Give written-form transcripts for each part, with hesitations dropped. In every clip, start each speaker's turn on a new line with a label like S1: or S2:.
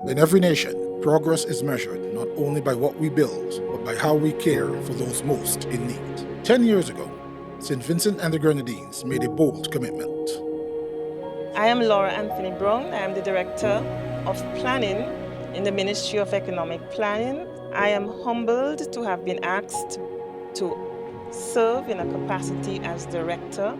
S1: In every nation, progress is measured not only by what we build, but by how we care for those most in need. 10 years ago, St. Vincent and the Grenadines made a bold commitment.
S2: I am Laura Anthony Brown. I am the Director of Planning in the Ministry of Economic Planning. I am humbled to have been asked to serve in a capacity as Director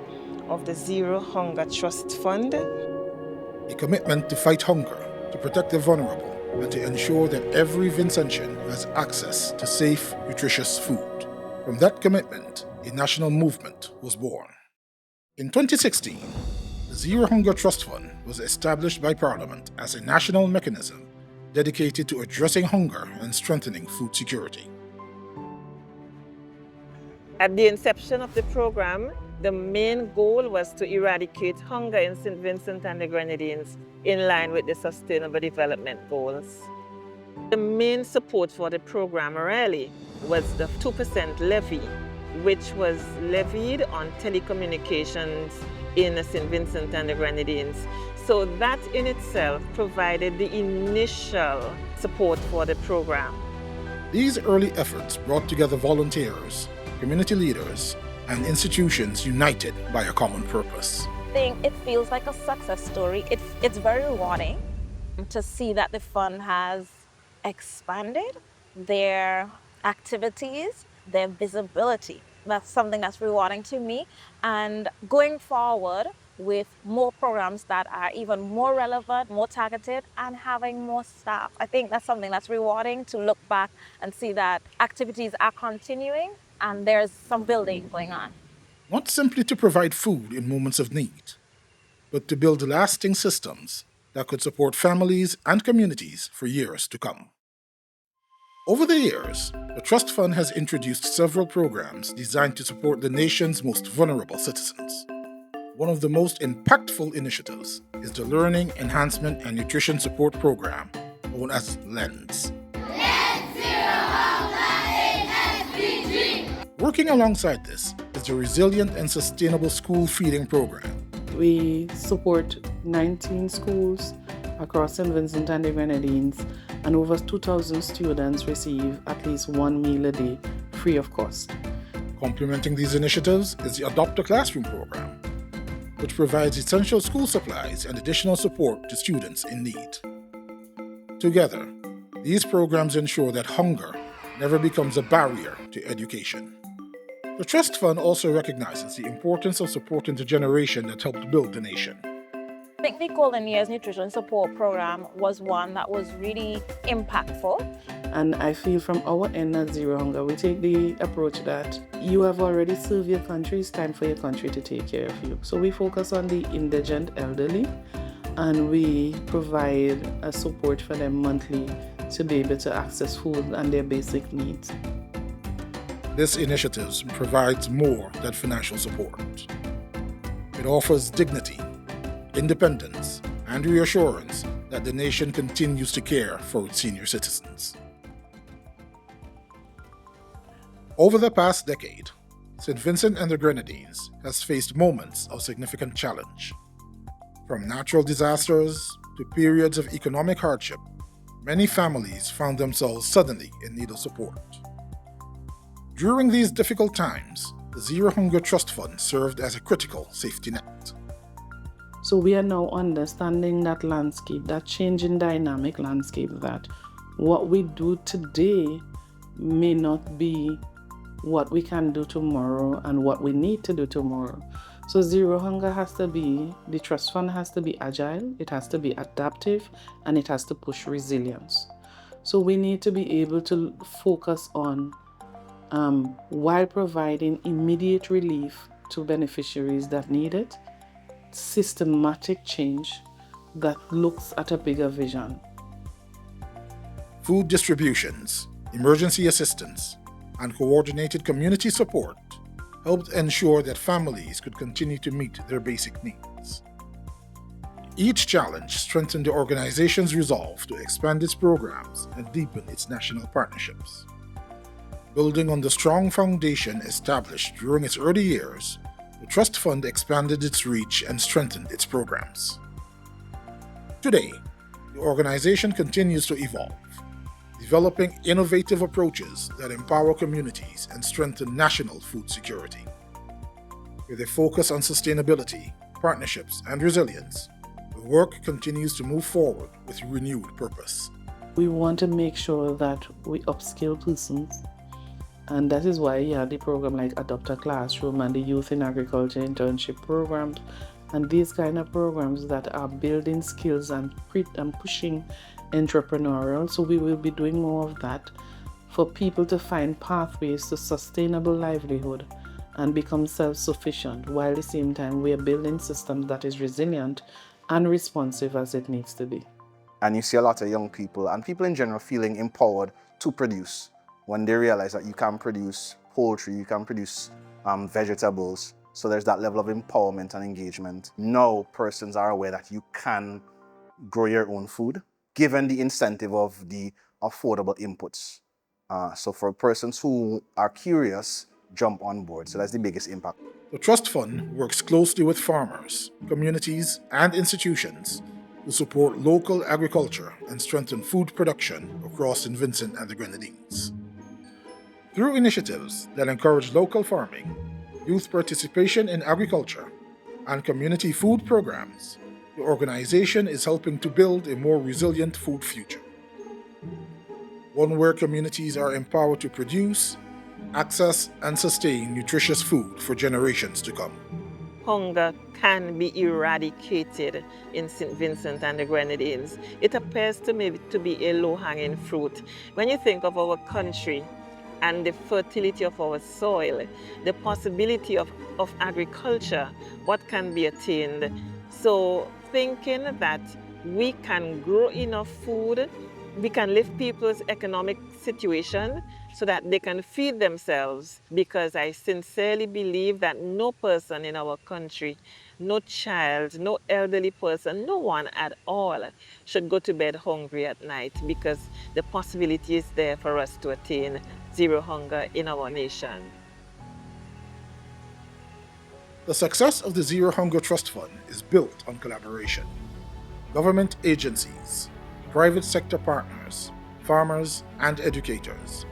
S2: of the Zero Hunger Trust Fund.
S1: A commitment to fight hunger, to protect the vulnerable, and to ensure that every Vincentian has access to safe, nutritious food. From that commitment, a national movement was born. In 2016, the Zero Hunger Trust Fund was established by Parliament as a national mechanism dedicated to addressing hunger and strengthening food security.
S2: At the inception of the program, the main goal was to eradicate hunger in St. Vincent and the Grenadines in line with the Sustainable Development Goals. The main support for the program really was the 2% levy, which was levied on telecommunications in St. Vincent and the Grenadines. So that in itself provided the initial support for the program.
S1: These early efforts brought together volunteers, community leaders, and institutions united by a common purpose.
S3: I think it feels like a success story. It's very rewarding to see that the fund has expanded their activities, their visibility. That's something that's rewarding to me. And going forward with more programs that are even more relevant, more targeted, and having more staff. I think that's something that's rewarding to look back and see that activities are continuing and there's some building going on.
S1: Not simply to provide food in moments of need, but to build lasting systems that could support families and communities for years to come. Over the years, the Trust Fund has introduced several programs designed to support the nation's most vulnerable citizens. One of the most impactful initiatives is the Learning, Enhancement and Nutrition Support Program, known as LENS. Working alongside this is the Resilient and Sustainable School Feeding Program.
S4: We support 19 schools across St. Vincent and the Grenadines, and over 2,000 students receive at least one meal a day, free of cost.
S1: Complementing these initiatives is the Adopt a Classroom program, which provides essential school supplies and additional support to students in need. Together, these programs ensure that hunger never becomes a barrier to education. The Trust Fund also recognizes the importance of supporting the generation that helped build the nation.
S3: I think the Golden Years Nutrition Support Program was one that was really impactful.
S4: And I feel from our end at Zero Hunger, we take the approach that you have already served your country, it's time for your country to take care of you. So we focus on the indigent elderly, and we provide a support for them monthly to be able to access food and their basic needs.
S1: This initiative provides more than financial support. It offers dignity, independence, and reassurance that the nation continues to care for its senior citizens. Over the past decade, St. Vincent and the Grenadines has faced moments of significant challenge. From natural disasters to periods of economic hardship, many families found themselves suddenly in need of support. During these difficult times, the Zero Hunger Trust Fund served as a critical safety net.
S4: So we are now understanding that landscape, that changing dynamic landscape, that what we do today may not be what we can do tomorrow and what we need to do tomorrow. So Zero Hunger the Trust Fund has to be agile, it has to be adaptive, and it has to push resilience. So we need to be able to focus on, while providing immediate relief to beneficiaries that need it, systematic change that looks at a bigger vision.
S1: Food distributions, emergency assistance, and coordinated community support helped ensure that families could continue to meet their basic needs. Each challenge strengthened the organization's resolve to expand its programs and deepen its national partnerships. Building on the strong foundation established during its early years, the Trust Fund expanded its reach and strengthened its programs. Today, the organization continues to evolve, developing innovative approaches that empower communities and strengthen national food security. With a focus on sustainability, partnerships, and resilience, the work continues to move forward with renewed purpose.
S4: We want to make sure that we upskill persons, and that is why the program like Adopt a Classroom and the Youth in Agriculture internship programs and these kind of programs that are building skills and pushing entrepreneurial. So we will be doing more of that for people to find pathways to sustainable livelihood and become self-sufficient, while at the same time we are building systems that is resilient and responsive as it needs to be.
S5: And you see a lot of young people and people in general feeling empowered to produce when they realize that you can produce poultry, you can produce vegetables. So there's that level of empowerment and engagement. Now persons are aware that you can grow your own food, given the incentive of the affordable inputs. So for persons who are curious, jump on board. So that's the biggest impact.
S1: The Trust Fund works closely with farmers, communities, and institutions to support local agriculture and strengthen food production across St. Vincent and the Grenadines. Through initiatives that encourage local farming, youth participation in agriculture, and community food programs, the organization is helping to build a more resilient food future. One where communities are empowered to produce, access, and sustain nutritious food for generations to come.
S2: Hunger can be eradicated in St. Vincent and the Grenadines. It appears to me to be a low-hanging fruit. When you think of our country and the fertility of our soil, the possibility of agriculture, what can be attained. So thinking that we can grow enough food, we can lift people's economic situation so that they can feed themselves, because I sincerely believe that no person in our country, no child, no elderly person, no one at all should go to bed hungry at night, because the possibility is there for us to attain zero hunger in our nation.
S1: The success of the Zero Hunger Trust Fund is built on collaboration. Government agencies, private sector partners, farmers, and educators.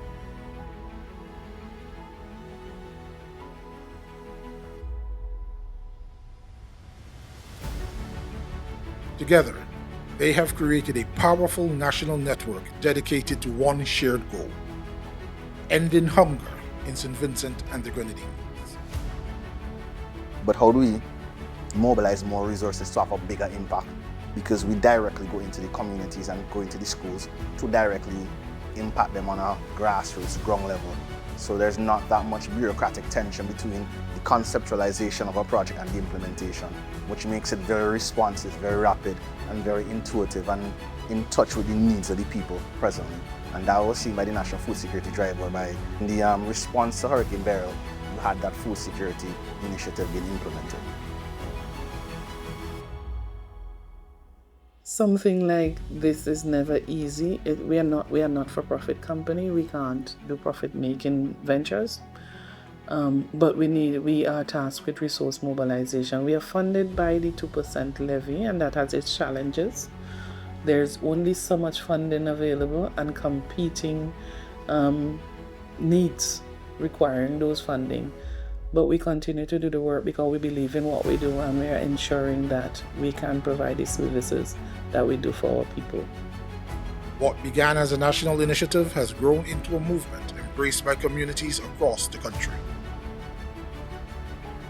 S1: Together, they have created a powerful national network dedicated to one shared goal: ending hunger in St. Vincent and the Grenadines.
S5: But how do we mobilize more resources to have a bigger impact? Because we directly go into the communities and go into the schools to directly impact them on a grassroots, ground level. So there's not that much bureaucratic tension between the conceptualization of a project and the implementation, which makes it very responsive, very rapid, and very intuitive and in touch with the needs of the people presently. And that was seen by the National Food Security Drive, whereby in the response to Hurricane Beryl, you had that food security initiative being implemented.
S4: Something like this is never easy. We are not for-profit company. We can't do profit-making ventures. But we are tasked with resource mobilization. We are funded by the 2% levy, and that has its challenges. There's only so much funding available, and competing needs requiring those funding. But we continue to do the work because we believe in what we do, and we are ensuring that we can provide the services that we do for our people.
S1: What began as a national initiative has grown into a movement embraced by communities across the country.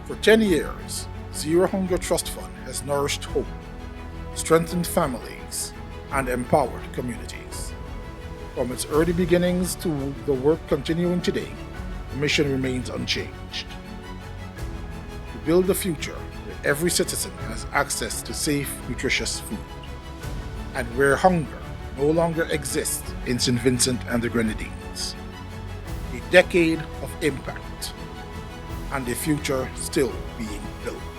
S1: For 10 years, Zero Hunger Trust Fund has nourished hope, strengthened families, and empowered communities. From its early beginnings to the work continuing today, the mission remains unchanged: to build a future where every citizen has access to safe, nutritious food, and where hunger no longer exists in St. Vincent and the Grenadines. A decade of impact, and a future still being built.